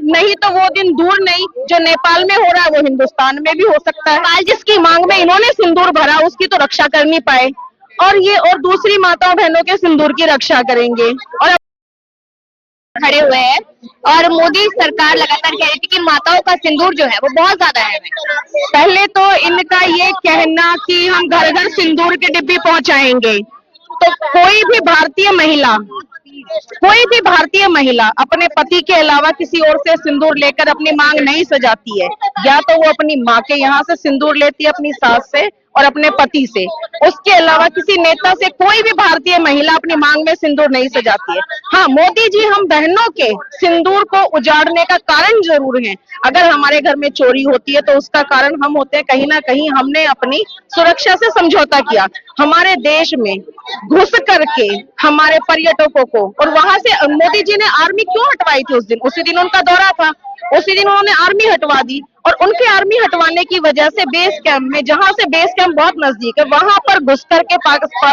नहीं तो वो दिन दूर नहीं जो नेपाल में हो रहा है वो हिंदुस्तान में भी हो सकता है। आज जिसकी मांग में इन्होंने सिंदूर भरा उसकी तो रक्षा कर नहीं पाए, और दूसरी माताओं बहनों के सिंदूर की रक्षा करेंगे। और खड़े हुए हैं और मोदी सरकार लगातार कह रही थी कि माताओं का सिंदूर जो है वो बहुत ज्यादा है। पहले तो इनका ये कहना कि हम घर घर सिंदूर की डिब्बी पहुंचाएंगे, तो कोई भी भारतीय महिला अपने पति के अलावा किसी और से सिंदूर लेकर अपनी मांग नहीं सजाती है। या तो वो अपनी माँ के यहाँ से सिंदूर लेती है, अपनी सास से और अपने पति से, उसके अलावा किसी नेता से कोई भी भारतीय महिला अपनी मांग में सिंदूर नहीं सजाती है। हाँ, मोदी जी हम बहनों के सिंदूर को उजाड़ने का कारण जरूर हैं। अगर हमारे घर में चोरी होती है तो उसका कारण हम होते हैं, कहीं ना कहीं हमने अपनी सुरक्षा से समझौता किया। हमारे देश में घुस करके हमारे पर्यटकों को, और वहां से मोदी जी ने आर्मी क्यों हटवाई थी उसी दिन उनका दौरा था, उसी दिन उन्होंने आर्मी हटवा दी। और उनके आर्मी हटवाने की वजह से बेस कैंप में, जहां से बेस कैंप बहुत नजदीक है, वहां पर घुस करके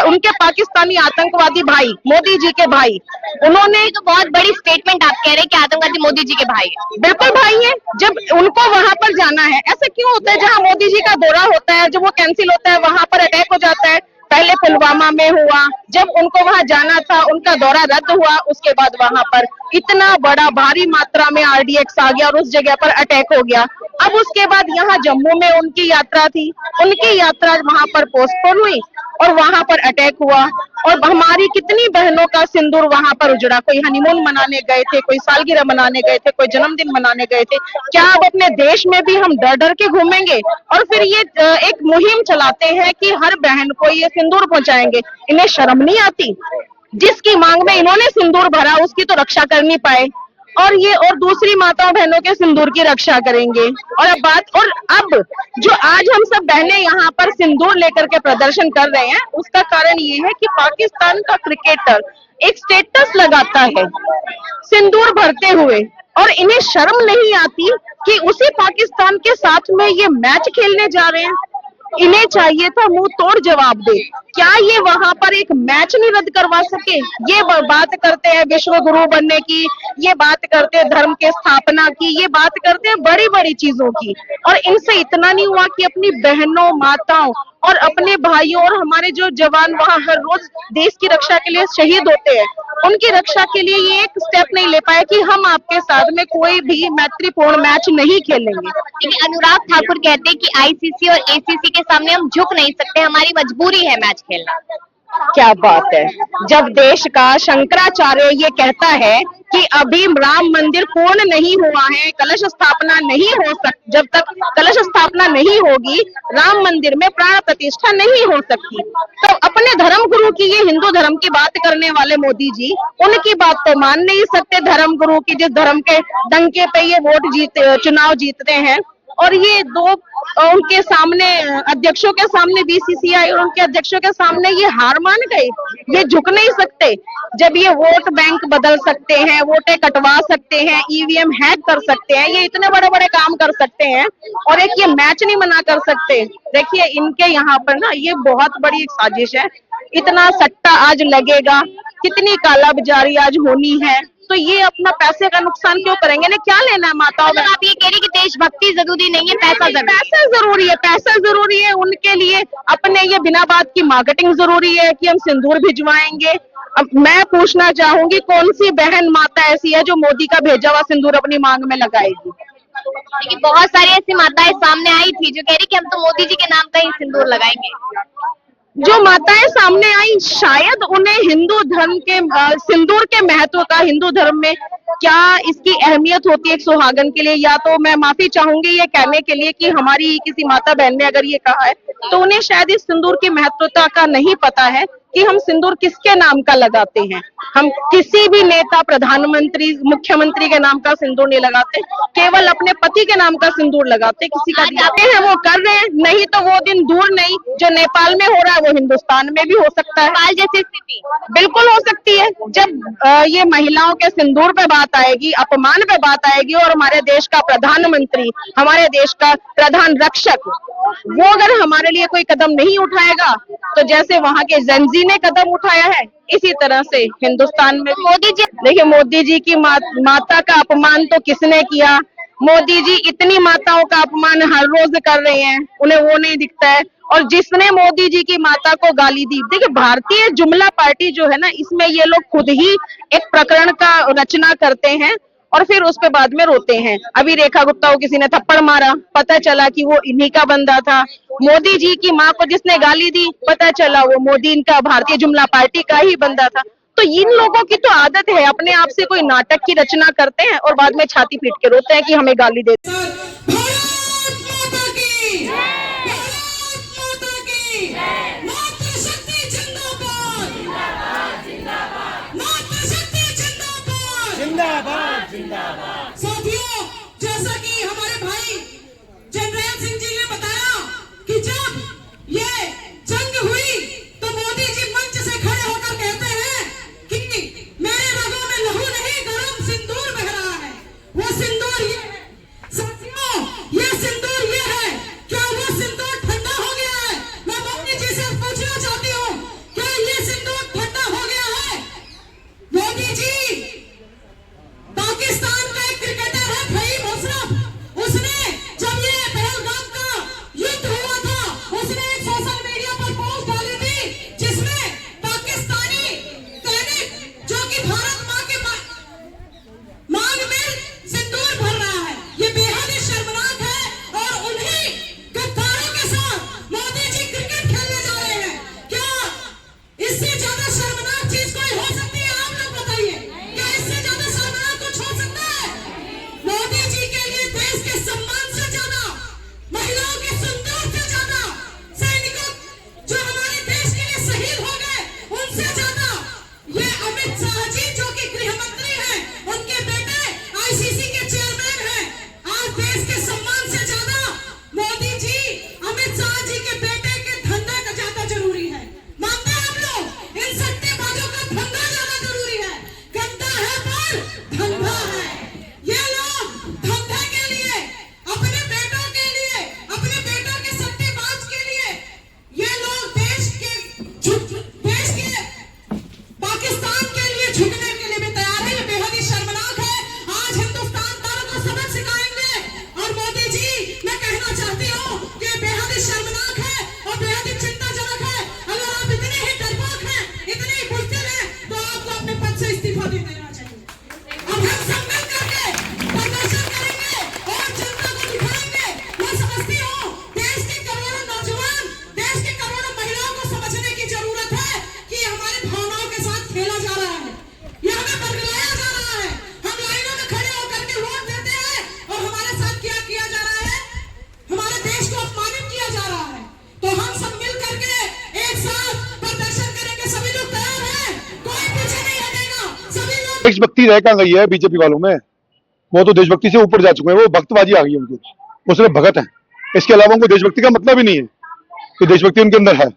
उनके पाकिस्तानी आतंकवादी भाई, मोदी जी के भाई, उन्होंने तो बहुत बड़ी स्टेटमेंट आप कह रहे हैं कि आतंकवादी मोदी जी के भाई है। बिल्कुल भाई है। जब उनको वहां पर जाना है, ऐसा क्यों होता है जहां मोदी जी का दौरा होता है जब वो कैंसिल होता है वहां पर अटैक हो जाता है। पहले पुलवामा में हुआ, जब उनको वहां जाना था उनका दौरा रद्द हुआ, उसके बाद वहां पर इतना बड़ा भारी मात्रा में आरडीएक्स आ गया और उस जगह पर अटैक हो गया। अब उसके बाद यहाँ जम्मू में उनकी यात्रा थी, उनकी यात्रा वहां पर पोस्टपोन हुई और वहां पर अटैक हुआ, और हमारी कितनी बहनों का सिंदूर वहां पर उजड़ा। कोई हनीमून मनाने गए थे, कोई सालगिरह मनाने गए थे, कोई जन्मदिन मनाने गए थे। क्या अब अपने देश में भी हम डर डर के घूमेंगे और फिर ये एक मुहिम चलाते हैं कि हर बहन को ये सिंदूर पहुंचाएंगे? इन्हें शर्म नहीं आती? जिसकी मांग में इन्होंने सिंदूर भरा उसकी तो रक्षा कर नहीं पाए, और दूसरी माताओं बहनों के सिंदूर की रक्षा करेंगे। अब जो आज हम सब बहनें यहाँ पर सिंदूर लेकर के प्रदर्शन कर रहे हैं, उसका कारण ये है कि पाकिस्तान का क्रिकेटर एक स्टेटस लगाता है सिंदूर भरते हुए, और इन्हें शर्म नहीं आती कि उसी पाकिस्तान के साथ में ये मैच खेलने जा रहे हैं। इन्हें चाहिए था मुंह तोड़ जवाब दे। क्या ये वहां पर एक मैच नहीं रद्द करवा सके? ये बात करते हैं विश्व गुरु बनने की, ये बात करते हैं धर्म के स्थापना की, ये बात करते हैं बड़ी बड़ी चीजों की, और इनसे इतना नहीं हुआ कि अपनी बहनों, माताओं और अपने भाइयों और हमारे जो जवान वहां हर रोज देश की रक्षा के लिए शहीद होते हैं, उनकी रक्षा के लिए ये एक स्टेप नहीं ले पाए कि हम आपके साथ में कोई भी मैत्रीपूर्ण मैच नहीं खेलेंगे। लेकिन अनुराग ठाकुर कहते हैं कि आईसीसी और एसीसी के सामने हम झुक नहीं सकते, हमारी मजबूरी है मैच खेलना। क्या बात है! जब देश का शंकराचार्य ये कहता है कि अभी राम मंदिर पूर्ण नहीं हुआ है, कलश स्थापना नहीं हो सकती, जब तक कलश स्थापना नहीं होगी राम मंदिर में प्राण प्रतिष्ठा नहीं हो सकती, तो अपने धर्म गुरु की, ये हिंदू धर्म की बात करने वाले मोदी जी, उनकी बात तो मान नहीं सकते धर्म गुरु की, जिस धर्म के डंके पे ये चुनाव जीतते हैं। और ये दो उनके सामने, अध्यक्षों के सामने, बीसीसीआई और उनके अध्यक्षों के सामने ये हार मान गए। ये झुक नहीं सकते। जब ये वोट बैंक बदल सकते हैं, वोटें कटवा सकते हैं, ईवीएम हैक कर सकते हैं, ये इतने बड़े बड़े काम कर सकते हैं, और एक ये मैच नहीं मना कर सकते। देखिए इनके यहाँ पर ना ये बहुत बड़ी एक साजिश है। इतना सट्टा आज लगेगा, कितनी कालाबाजारी आज होनी है, तो ये अपना पैसे का नुकसान क्यों करेंगे? ने क्या लेना है माताओं में? आप ये कह रही कि देशभक्ति जरूरी नहीं है, पैसा जरूरी है, पैसा जरूरी है उनके लिए। अपने ये बिना बात की मार्केटिंग जरूरी है कि हम सिंदूर भिजवाएंगे। अब मैं पूछना चाहूंगी, कौन सी बहन माता ऐसी है जो मोदी का भेजा हुआ सिंदूर अपनी मांग में लगाएगी? देखिए बहुत सारी ऐसी माताएं सामने आई थी जो कह रही कि हम तो मोदी जी के नाम का ही सिंदूर लगाएंगे। जो माताएं सामने आई, शायद उन्हें हिंदू धर्म के सिंदूर के महत्व का, हिंदू धर्म में क्या इसकी अहमियत होती है एक सुहागन के लिए, या तो मैं माफी चाहूंगी ये कहने के लिए कि हमारी किसी माता बहन ने अगर ये कहा है तो उन्हें शायद इस सिंदूर की महत्वता का नहीं पता है कि हम सिंदूर किसके नाम का लगाते हैं। हम किसी भी नेता, प्रधानमंत्री, मुख्यमंत्री के नाम का सिंदूर नहीं लगाते, केवल अपने पति के नाम का सिंदूर लगाते। किसी का जाते हैं वो कर रहे हैं, नहीं तो वो दिन दूर नहीं जो नेपाल में हो रहा है वो हिंदुस्तान में भी हो सकता है। नेपाल जैसी स्थिति बिल्कुल हो सकती है। जब ये महिलाओं के सिंदूर पे बात आएगी, अपमान पे बात आएगी, और हमारे देश का प्रधानमंत्री, हमारे देश का प्रधान रक्षक, वो अगर हमारे लिए कोई कदम नहीं उठाएगा तो जैसे वहां के जेनजी ने कदम उठाया है, इसी तरह से हिंदुस्तान में मोदी जी देखिए मोदी जी की माता का अपमान तो किसने किया। मोदी जी इतनी माताओं का अपमान हर रोज कर रहे हैं, उन्हें वो नहीं दिखता है। और जिसने मोदी जी की माता को गाली दी, देखिए भारतीय जुमला पार्टी जो है ना, इसमें ये लोग खुद ही एक प्रकरण का रचना करते हैं और फिर उस पे बाद में रोते हैं। अभी रेखा गुप्ता को किसी ने थप्पड़ मारा, पता चला कि वो इन्हीं का बंदा था। मोदी जी की माँ को जिसने गाली दी, पता चला वो मोदी इनका भारतीय जुमला पार्टी का ही बंदा था। तो इन लोगों की तो आदत है, अपने आप से कोई नाटक की रचना करते हैं और बाद में छाती पीट के रोते हैं कि हमें गाली देते हैं। भारत माता की, भारत माता की, मातृशक्ति जिंदाबाद, मातृशक्ति जिंदाबाद, जिंदाबाद, जिंदाबाद। साथियों, जैसा कि हमारे भाई जनरल सिंह जी ने बताया कि जब ये जंग हुई तो मोदी जी मंच से खड़े होकर कहते हैं कि मेरे रगों में लहू नहीं, गरम सिंदूर बह रहा है। वो सिंदूर ये है साथियों, ये सिंदूर ये है। क्या वो सिंदूर ठंडा हो गया है? मैं मोदी जी से पूछना चाहती हूँ, क्या ये सिंदूर ठंडा हो गया है? मोदी जी, पाकिस्तान का एक क्रिकेटर है फहीम अशरफ, उसने जब ये पहलगाम का युद्ध हुआ था, उसने एक सोशल मीडिया पर पोस्ट डाली थी जिसमें पाकिस्तानी सैनिक जो कि भारत मां के मांग में सिंदूर भर रहा है, ये बेहद ही शर्मनाक है। और उन्हीं गद्दारों के साथ मोदी जी क्रिकेट खेलने जा रहे हैं। क्या इससे ज्यादा शर्मनाक चीज कोई हो सकती है? आप लोग बताइए, क्या इससे ज्यादा शर्मनाक कुछ हो सकता है? मोदी जी के लिए देश के सम्मान से ज्यादा, महिलाओं के सिंदूर से ज्यादा, सैनिकों जो हमारे देश के लिए शहीद हो गए उनसे ज्यादा, ये अमित शाह जी जो कि गृह मंत्री हैं, उनके बेटे आईसीसी के चेयरमैन हैं, आज देश के सम्मान से ज्यादा मोदी जी अमित शाह जी के बेटे के धंधे का ज्यादा जरूरी है। मानते हैं हम लोग, इन सट्टेबाजों का धंधा ज्यादा जरूरी है। गंदा है पर धंधा है। ये लोग धंधे के लिए, अपने बेटों के लिए, अपने बेटों के सट्टेबाज के लिए, ये लोग देश के पाकिस्तान के लिए झुकने के लिए भी तैयार है। ये बेहद ही शर्मनाक है। आज हिंदुस्तान वालों को सबक सिखाएंगे। और मोदी जी, मैं कहना चाहती हूँ कि ये बेहद ही शर्मनाक है और बेहद ही चिंताजनक है। अगर आप इतने ही डरपोक हैं, इतने ही बुज़दिल हैं, तो आपको अपने पद से इस्तीफा दे देना चाहिए। अब हम सब मिल करके प्रदर्शन करेंगे और जनता को दिखाएंगे। मैं समझती हूँ देश के करोड़ों नौजवान, देश के करोड़ों महिलाओं को समझने की जरूरत है कि हमारी भावनाओं के साथ खेला जा रहा है, ये हमें बरगलाया जा रहा है। हम लाइनों में खड़े होकर के वोट देते हैं और हमारे साथ क्या किया जा रहा है? हमारे देश को अपमानित किया जा रहा है। तो हम सब मिल करके एक साथ प्रदर्शन करेंगे। सभी लोग तैयार हैं, कोई पीछे नहीं हटेगा। सभी लोग देशभक्ति रह कहाँ गई है बीजेपी वालों में? वो तो देशभक्ति से ऊपर जा चुके हैं, वो भक्तबाजी आ गई है उनकी, वो सिर्फ भगत है। इसके अलावा उनको देशभक्ति का मतलब ही नहीं है कि देशभक्ति उनके अंदर है।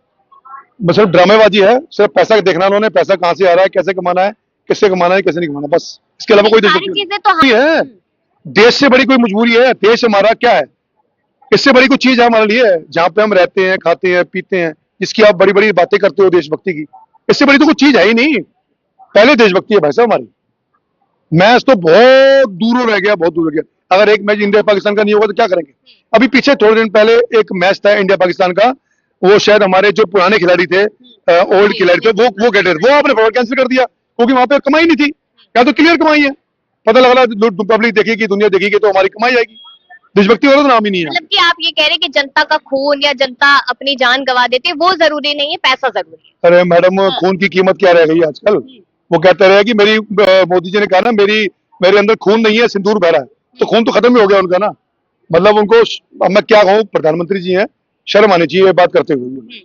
बस सिर्फ ड्रामेबाजी है, सिर्फ पैसा देखना, उन्होंने पैसा कहाँ से आ रहा है, कैसे कमाना है, किससे कमाना है, कैसे नहीं कमाना, बस। इसके अलावा कोई सारी देशभक्ति चीजें तो हम नहीं है। देश से बड़ी कोई मजबूरी है? देश हमारा क्या है? इससे बड़ी कोई चीज है हमारे लिए जहाँ पे हम रहते हैं, खाते हैं, पीते हैं, जिसकी आप बड़ी बड़ी बातें करते हो देशभक्ति की, इससे बड़ी तो कोई चीज है ही नहीं। पहले देशभक्ति है भाई साहब हमारी। मैच तो बहुत दूर रह गया, बहुत दूर रह गया। अगर एक मैच इंडिया पाकिस्तान का नहीं होगा तो क्या करेंगे? अभी पीछे थोड़े दिन पहले एक मैच था इंडिया पाकिस्तान का, वो शायद हमारे जो पुराने खिलाड़ी थे, ओल्ड खिलाड़ी थे, वो गए थे, वो आपने कैंसिल कर दिया क्योंकि वहां पे कमाई नहीं थी। क्या तो क्लियर कमाई है, पता लग रहा पब्लिक देखेगी, दुनिया देखेगी तो हमारी कमाई आएगी। देशभक्ति वाला तो नाम ही नहीं है। मतलब कि आप ये कह रहे हैं कि जनता का खून या जनता अपनी जान गवा देती है, वो जरूरी नहीं है, पैसा जरूरी है। अरे मैडम, खून की कीमत क्या रह गई आजकल? वो कहते रहे कि मेरी मोदी जी ने कहा ना मेरे अंदर खून नहीं है, सिंदूर बह रहा है, तो खून तो खत्म ही हो गया उनका ना। मतलब उनको, अब मैं क्या कहूँ, प्रधानमंत्री जी हैं, शर्म आनी चाहिए बात करते हुए।